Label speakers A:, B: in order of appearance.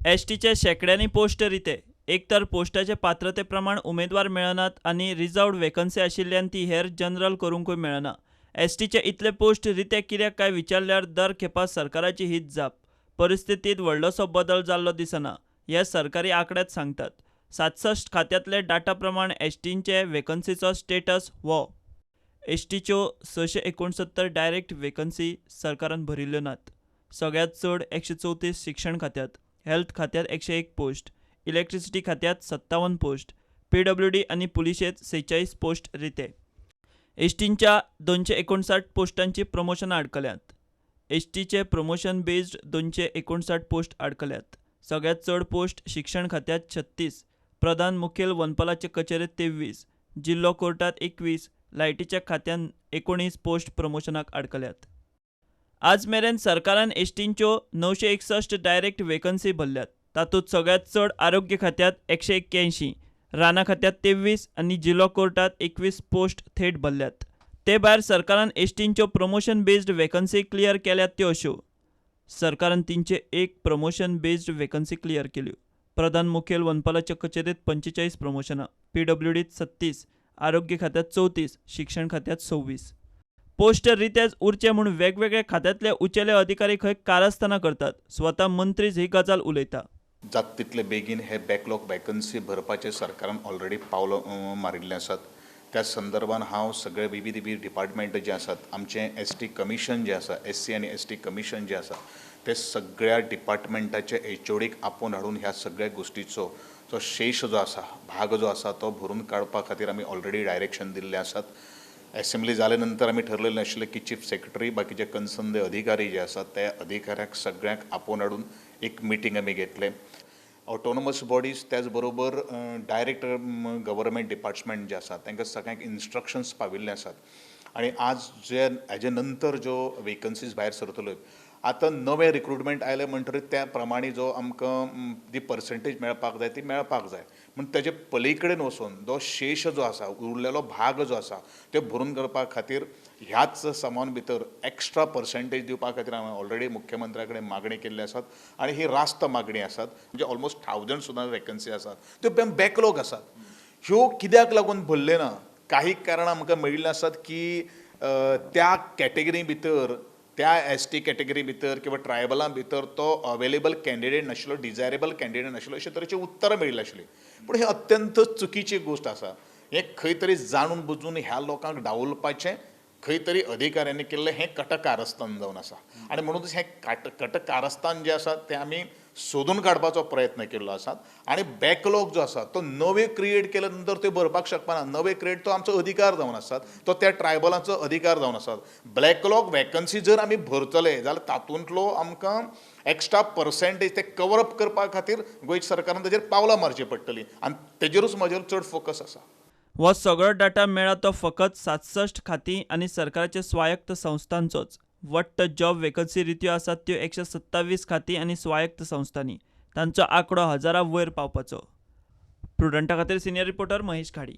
A: एसटीचे शेकड्यांनी पोस्ट रिते एक तर पोस्टाचे पात्रते प्रमाण उमेदवार मेळनात आनी रिजर्वड वेकन्सी आशिल्ल्यान ती हेर जनरल करूंकूय मेळना। एसटीचे इतले पोस्ट रिते कित्याक काय विचारल्यार दर खेपा सरकाराची हीच जाप। परिस्थितीत व्हडलोसो बदल जाल्लो दिसना हे सरकारी आंकडेच सांगतात। 67 खात्यांतले डाटा प्रमाण एसटीचे वेकन्सीचो स्टेटस हो। एसटीच्यो 669 डायरेक्ट वेकन्सी सरकारान भरिल्ल्यो नात। सगळ्यात चड 134 शिक्षण खात्यात, हेल्थ खात्यात 101 पोस्ट, इलेक्ट्रिसिटी खात्यात 57 पोस्ट, पीडब्ल्यूडी आनी पुलिशेंत 46 पोस्ट रिते। एसटीच्या 259 पोस्टांची प्रमोशनां आडकल्यांत। एसटीचे प्रमोशन बेस्ड 259 पोस्ट आडकल्यात। सगळ्यात चड पोस्ट शिक्षण खात्यात 36, प्रधान मुखेल वनपालाचे कचेरेत 23, जिल्लो कोर्टात 21, लायटीच्या खात्यान 19 पोस्ट प्रमोशनाक आडकल्यात। आज मेरेन सरकारान एसटींच्यो 961 डायरेक्ट वेकन्सी भरल्यात। तातूंत सगळ्यात चड आरोग्य खात्यात 181, राना खात्यात 23 आनी जिल्लो कोर्टात 21 पोस्ट थेट भरल्यात। ते भायर सरकारान एसटींच्यो प्रमोशन बेस्ड वेकन्सी क्लियर केल्यात त्यो अश्यो। सरकारान 301 प्रमोशन बेस्ड वेकन्सी क्लियर केल्यो। प्रधान मुखेल वनपालाच्या कचेरेत 45 प्रमोशनां, पीडब्ल्यूडीत 36, आरोग्य खात्यात 34, शिक्षण खात्यात 26। पोस्ट रितेच उरचे म्हूण वेगवेगळ्या खात्यांतले उंचेले अधिकारी खंय कारस्थाना करतात। स्वता मंत्रीच ही गजाल उलयता।
B: जात तितले बेगीन हे बॅकलॉग वॅकन्सी भरपाचे सरकारान ऑलरेडी पावलं मारिल्ले आसात। त्या संदर्भात हांव सगळे विविध डिपार्टमेंट जे आसात, आमचे एसटी कमिशन जे आसा, एससी आनी एसटी कमिशन जे आसा, ते सगळ्या डिपार्टमेंटाचे एचओडीक आपोवन हाडून ह्या सगळ्या गोष्टीचो जो शेष जो आसा, भाग जो आसा तो भरून काडपा खातीर आमी ऑलरेडी डायरेक्शन दिल्ले आसात। असेंब्ली जाले नंतर आमी ठरलेलें आशिल्लें की चीफ सेक्रेटरी बाकीचे कन्सर्न अधिकारी जे आसात त्या अधिकाऱ्यांक सगळ्यांक आपोवन हाडून एक मिटींग आमी घेतले। ऑटोनॉमस बॉडीज त्याच बरोबर डायरेक्ट गव्हर्मेंट डिपार्टमेंट जे आसात तांकां सगळ्यांक इन्स्ट्रक्शन्स पाविल्ले आसात। आनी आज जे हेजे नंतर जो वेकन्सीज भायर सरतल्यो, आतां नवे रिक्रुटमेंट आयले म्हणटरीत त्या प्रमाणे जो आमकां जी पर्संटेज मेळपाक जाय ती मेळपाक जाय। म्हण तेजे पली कडेन वचून जो शेष जो आसा, उरलेलो भाग जो आसा तो भरून करपा खातीर ह्याच समावन भितर एक्स्ट्रा पर्संटेज दिवपा खातीर हांवें ऑलरेडी मुख्यमंत्र्या कडेन मागणी केल्ली आसात आनी ही रास्त मागणी आसात। म्हणजे ऑलमोस्ट 1000 सुद्दां वेकन्सी आसात त्यो बॅकलॉग आसात। ह्यो कित्याक लागून भरले ना? काही कारणां आमकां मेळिल्लीं आसात की त्या कॅटेगरी भितर, त्या एसटी कॅटेगरी भितर किंवा ट्रायबलां भितर तो अवेलेबल कॅन्डिडेट नाशिल्लो, डिझायरेबल कॅन्डिडेट नाशिल्लो, अशे तरेची उत्तरां मेळिल्ली आशिल्लीं। पूण हे अत्यंत चुकीची गोश्ट आसा। हें खंय तरी जाणून बुजून ह्या लोकांक डावलपाचें खंय तरी अधिकाऱ्यांनी केल्लें हें कटकारस्थान जावन आसा। आनी म्हणूनच हें कटकारस्थान जें आसा तें आमी सोदून काडपाचो प्रयत्न केल्लो आसा। आनी बॅकलॉग जो आसा तो नवे क्रिएट केले नंतर ते भरपाक शकपाना। नवे क्रिएट तो आमचो अधिकार जावन आसात, तो त्या ट्रायबलांचो अधिकार जावन आसात। बॅकलॉग वॅकन्सी जर आमी भरतले जाल्यार तातूंतलो आमकां एक्स्ट्रा पर्संटेज ते कवर अप करपा खातीर गोंय सरकारान ताजेर पावलां मारची पडटलीं आनी तेजेरूच म्हजेर चड फोकस आसा।
A: हो सगळो डाटा मेळ्ळा तो फकत 67 खातीं आनी सरकाराचे स्वायत्त संस्थांचोच। वट्ट जॉब वेकन्सी रित्यो आसात त्यो 127 खातीं आनी स्वायत्त संस्थांनी। तांचो आंकडो 1000 वयर पावपाचो। प्रुडंटा खातीर सिनियर रिपोर्टर महेश खाडी।